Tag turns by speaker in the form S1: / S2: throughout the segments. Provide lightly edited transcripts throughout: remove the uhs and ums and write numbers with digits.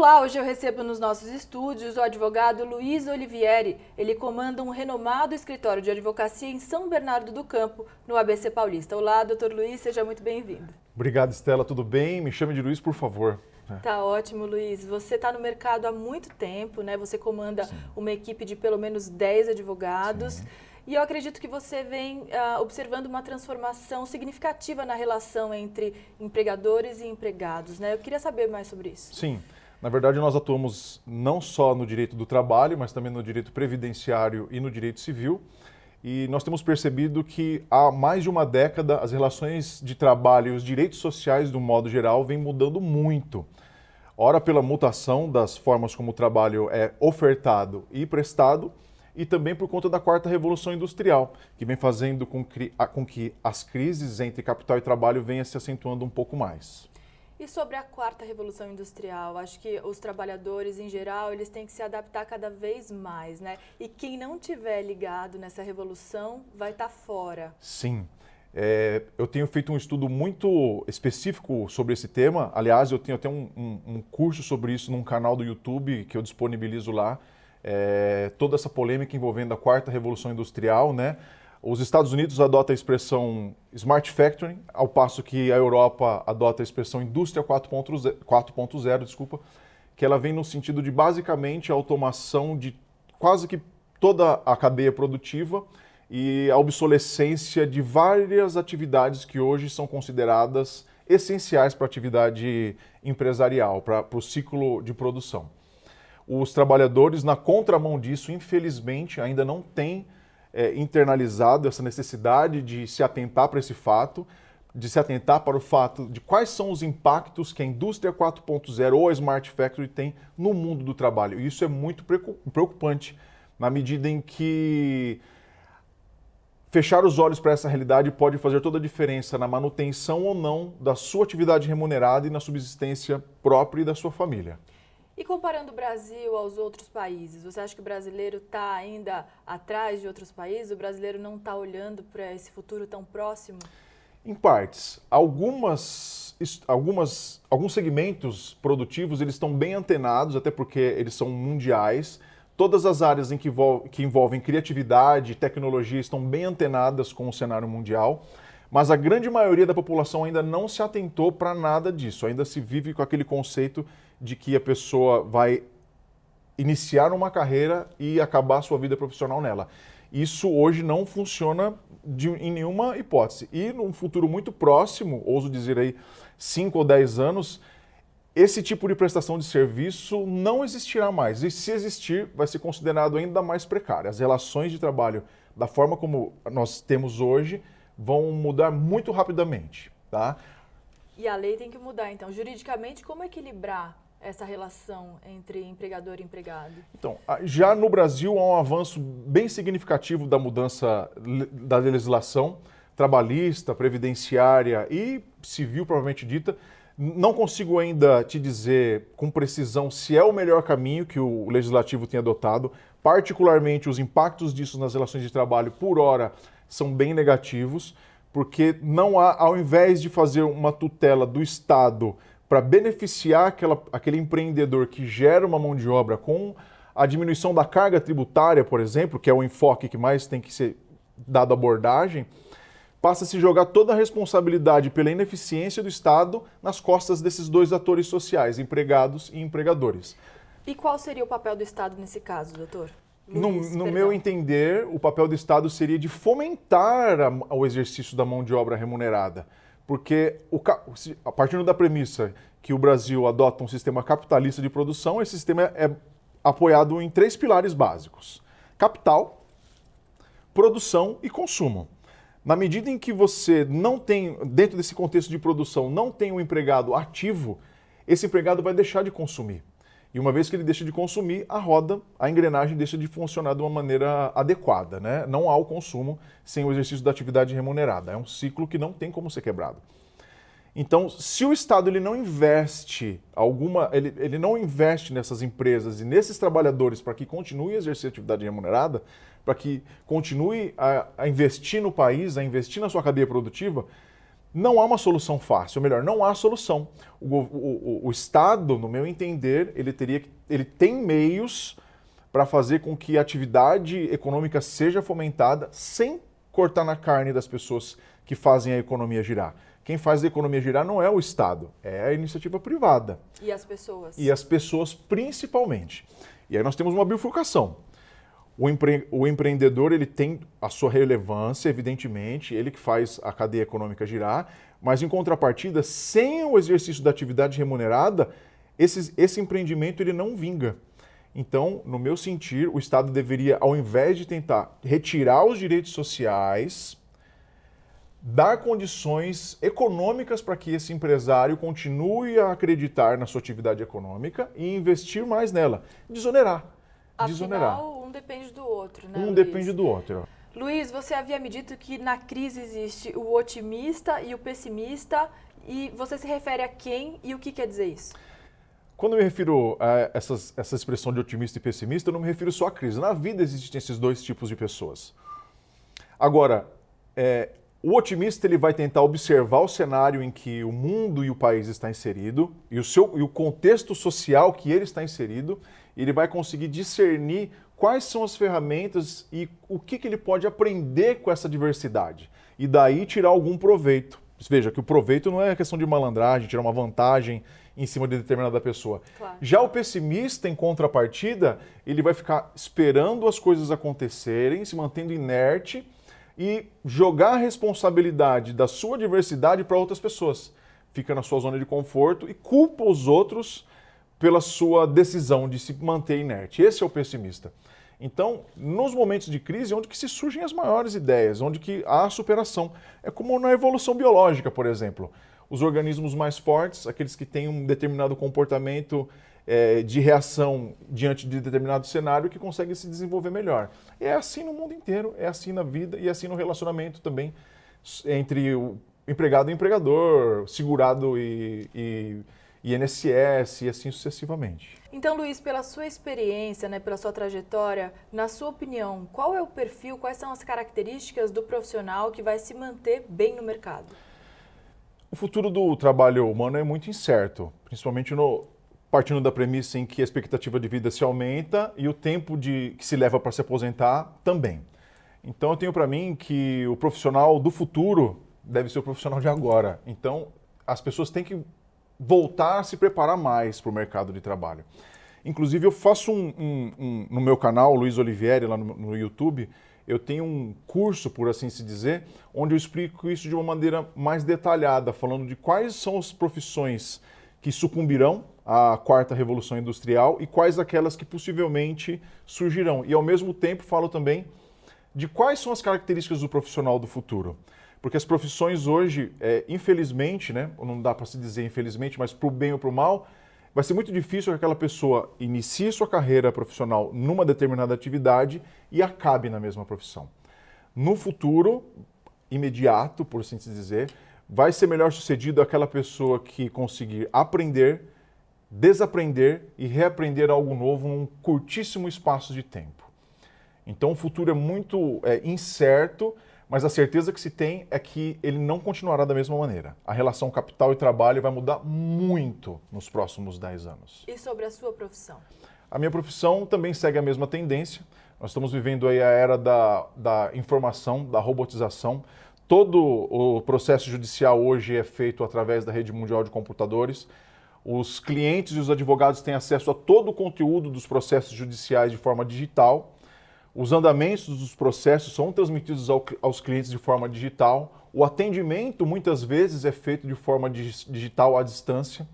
S1: Olá, hoje eu recebo nos nossos estúdios o advogado Luiz Olivieri. Ele comanda um renomado escritório de advocacia em São Bernardo do Campo, no ABC Paulista. Olá, doutor Luiz, seja muito bem-vindo.
S2: Obrigado, Estela. Tudo bem? Me chame de Luiz, por favor.
S1: Tá ótimo, Luiz. Você está no mercado há muito tempo, né? Você comanda uma equipe de pelo menos 10 advogados. Sim. E eu acredito que você vem observando uma transformação significativa na relação entre empregadores e empregados, né? Eu queria saber mais sobre isso.
S2: Sim. Na verdade, nós atuamos não só no direito do trabalho, mas também no direito previdenciário e no direito civil. E nós temos percebido que há mais de uma década as relações de trabalho e os direitos sociais, do modo geral, vêm mudando muito. Ora pela mutação das formas como o trabalho é ofertado e prestado, e também por conta da quarta revolução industrial, que vem fazendo com que as crises entre capital e trabalho venham se acentuando um pouco mais.
S1: E sobre a quarta revolução industrial, acho que os trabalhadores, em geral, eles têm que se adaptar cada vez mais, né? E quem não tiver ligado nessa revolução vai estar fora.
S2: Sim. Eu tenho feito um estudo muito específico sobre esse tema. Aliás, eu tenho até um curso sobre isso num canal do YouTube que eu disponibilizo lá. Toda essa polêmica envolvendo a quarta revolução industrial, né? Os Estados Unidos adotam a expressão Smart Factory, ao passo que a Europa adota a expressão Indústria 4.0, que ela vem no sentido de basicamente a automação de quase que toda a cadeia produtiva e a obsolescência de várias atividades que hoje são consideradas essenciais para a atividade empresarial, para o ciclo de produção. Os trabalhadores, na contramão disso, infelizmente, ainda não têm internalizado essa necessidade de se atentar para esse fato, de se atentar para o fato de quais são os impactos que a indústria 4.0 ou a Smart Factory tem no mundo do trabalho. E isso é muito preocupante, na medida em que fechar os olhos para essa realidade pode fazer toda a diferença na manutenção ou não da sua atividade remunerada e na subsistência própria e da sua família.
S1: E comparando o Brasil aos outros países, você acha que o brasileiro está ainda atrás de outros países? O brasileiro não está olhando para esse futuro tão próximo?
S2: Em partes. Alguns segmentos produtivos eles estão bem antenados, até porque eles são mundiais. Todas as áreas que envolvem criatividade e tecnologia estão bem antenadas com o cenário mundial. Mas a grande maioria da população ainda não se atentou para nada disso. Ainda se vive com aquele conceito de que a pessoa vai iniciar uma carreira e acabar a sua vida profissional nela. Isso hoje não funciona em nenhuma hipótese. E num futuro muito próximo, ouso dizer aí 5 ou 10 anos, esse tipo de prestação de serviço não existirá mais. E se existir, vai ser considerado ainda mais precário. As relações de trabalho, da forma como nós temos hoje, vão mudar muito rapidamente, tá?
S1: E a lei tem que mudar, então. Juridicamente, como equilibrar essa relação entre empregador e empregado?
S2: Então, já no Brasil há um avanço bem significativo da mudança da legislação trabalhista, previdenciária e civil, propriamente dita. Não consigo ainda te dizer com precisão se é o melhor caminho que o legislativo tem adotado. Particularmente, os impactos disso nas relações de trabalho, por hora, são bem negativos, porque não há, ao invés de fazer uma tutela do Estado para beneficiar aquele empreendedor que gera uma mão de obra com a diminuição da carga tributária, por exemplo, que é o enfoque que mais tem que ser dado abordagem, passa a se jogar toda a responsabilidade pela ineficiência do Estado nas costas desses dois atores sociais, empregados e empregadores.
S1: E qual seria o papel do Estado nesse caso, doutor?
S2: No meu entender, o papel do Estado seria de fomentar o exercício da mão de obra remunerada. Porque, a partir da premissa que o Brasil adota um sistema capitalista de produção, esse sistema é apoiado em 3 pilares básicos: capital, produção e consumo. Na medida em que você não tem, dentro desse contexto de produção, não tem um empregado ativo, esse empregado vai deixar de consumir. E uma vez que ele deixa de consumir, a engrenagem deixa de funcionar de uma maneira adequada, né? Não há o consumo sem o exercício da atividade remunerada. É um ciclo que não tem como ser quebrado. Então, se o Estado ele não investe ele não investe nessas empresas e nesses trabalhadores para que continue a exercer atividade remunerada, para que continue a investir no país, a investir na sua cadeia produtiva, Não há uma solução fácil, ou melhor, não há solução. O Estado, no meu entender, ele tem meios para fazer com que a atividade econômica seja fomentada sem cortar na carne das pessoas que fazem a economia girar. Quem faz a economia girar não é o Estado, é a iniciativa privada.
S1: E as pessoas.
S2: E as pessoas principalmente. E aí nós temos uma bifurcação. O empreendedor, ele tem a sua relevância, evidentemente, ele que faz a cadeia econômica girar, mas em contrapartida, sem o exercício da atividade remunerada, esse empreendimento ele não vinga. Então, no meu sentir, o Estado deveria, ao invés de tentar retirar os direitos sociais, dar condições econômicas para que esse empresário continue a acreditar na sua atividade econômica e investir mais nela. Desonerar.
S1: Afinal, um depende do outro, né,
S2: Um
S1: Luiz?
S2: depende do outro.
S1: Luiz, você havia me dito que na crise existe o otimista e o pessimista, e você se refere a quem e o que quer dizer isso?
S2: Quando eu me refiro a essa expressão de otimista e pessimista, eu não me refiro só à crise. Na vida existem esses dois tipos de pessoas. Agora, o otimista ele vai tentar observar o cenário em que o mundo e o país está inserido e o contexto social que ele está inserido, e ele vai conseguir discernir quais são as ferramentas e o que ele pode aprender com essa diversidade e daí tirar algum proveito. Veja que o proveito não é questão de malandragem, tirar uma vantagem em cima de determinada pessoa.
S1: Claro.
S2: Já o pessimista, em contrapartida, ele vai ficar esperando as coisas acontecerem, se mantendo inerte e jogar a responsabilidade da sua diversidade para outras pessoas. Fica na sua zona de conforto e culpa os outros pela sua decisão de se manter inerte. Esse é o pessimista. Então, nos momentos de crise, onde que se surgem as maiores ideias, onde que há superação. É como na evolução biológica, por exemplo. Os organismos mais fortes, aqueles que têm um determinado comportamento de reação diante de determinado cenário, que conseguem se desenvolver melhor. É assim no mundo inteiro, é assim na vida e é assim no relacionamento também entre o empregado e empregador, segurado e INSS e assim sucessivamente.
S1: Então, Luiz, pela sua experiência, né, pela sua trajetória, na sua opinião, qual é o perfil, quais são as características do profissional que vai se manter bem no mercado?
S2: O futuro do trabalho humano é muito incerto, principalmente partindo da premissa em que a expectativa de vida se aumenta e o tempo que se leva para se aposentar também. Então, eu tenho para mim que o profissional do futuro deve ser o profissional de agora. Então, as pessoas têm que voltar a se preparar mais para o mercado de trabalho. Inclusive, eu faço no meu canal, Luiz Olivieri, lá no YouTube, eu tenho um curso, por assim se dizer, onde eu explico isso de uma maneira mais detalhada, falando de quais são as profissões que sucumbirão à quarta revolução industrial e quais aquelas que possivelmente surgirão. E, ao mesmo tempo, falo também de quais são as características do profissional do futuro. Porque as profissões hoje, infelizmente, né, não dá para se dizer infelizmente, mas para o bem ou para o mal, vai ser muito difícil que aquela pessoa inicie sua carreira profissional numa determinada atividade e acabe na mesma profissão. No futuro, imediato, por assim dizer, vai ser melhor sucedido aquela pessoa que conseguir aprender, desaprender e reaprender algo novo num curtíssimo espaço de tempo. Então o futuro é muito incerto, mas a certeza que se tem é que ele não continuará da mesma maneira. A relação capital e trabalho vai mudar muito nos próximos 10 anos.
S1: E sobre a sua profissão?
S2: A minha profissão também segue a mesma tendência. Nós estamos vivendo aí a era da informação, da robotização. Todo o processo judicial hoje é feito através da rede mundial de computadores. Os clientes e os advogados têm acesso a todo o conteúdo dos processos judiciais de forma digital. Os andamentos dos processos são transmitidos aos clientes de forma digital. O atendimento, muitas vezes, é feito de forma digital à distância,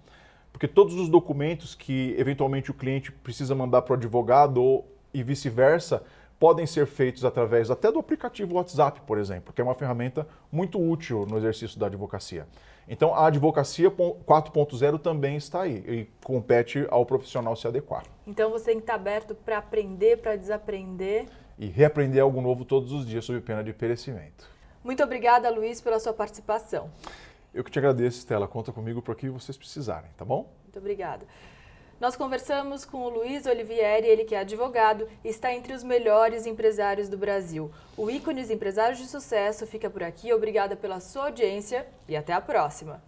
S2: porque todos os documentos que, eventualmente, o cliente precisa mandar para o advogado e vice-versa, podem ser feitos através até do aplicativo WhatsApp, por exemplo, que é uma ferramenta muito útil no exercício da advocacia. Então, a advocacia 4.0 também está aí e compete ao profissional se adequar.
S1: Então, você tem que estar aberto para aprender, para desaprender.
S2: E reaprender algo novo todos os dias, sob pena de perecimento.
S1: Muito obrigada, Luiz, pela sua participação.
S2: Eu que te agradeço, Estela. Conta comigo para o que vocês precisarem, tá bom?
S1: Muito obrigada. Nós conversamos com o Luiz Olivieri, ele que é advogado e está entre os melhores empresários do Brasil. O Ícones Empresários de Sucesso fica por aqui. Obrigada pela sua audiência e até a próxima.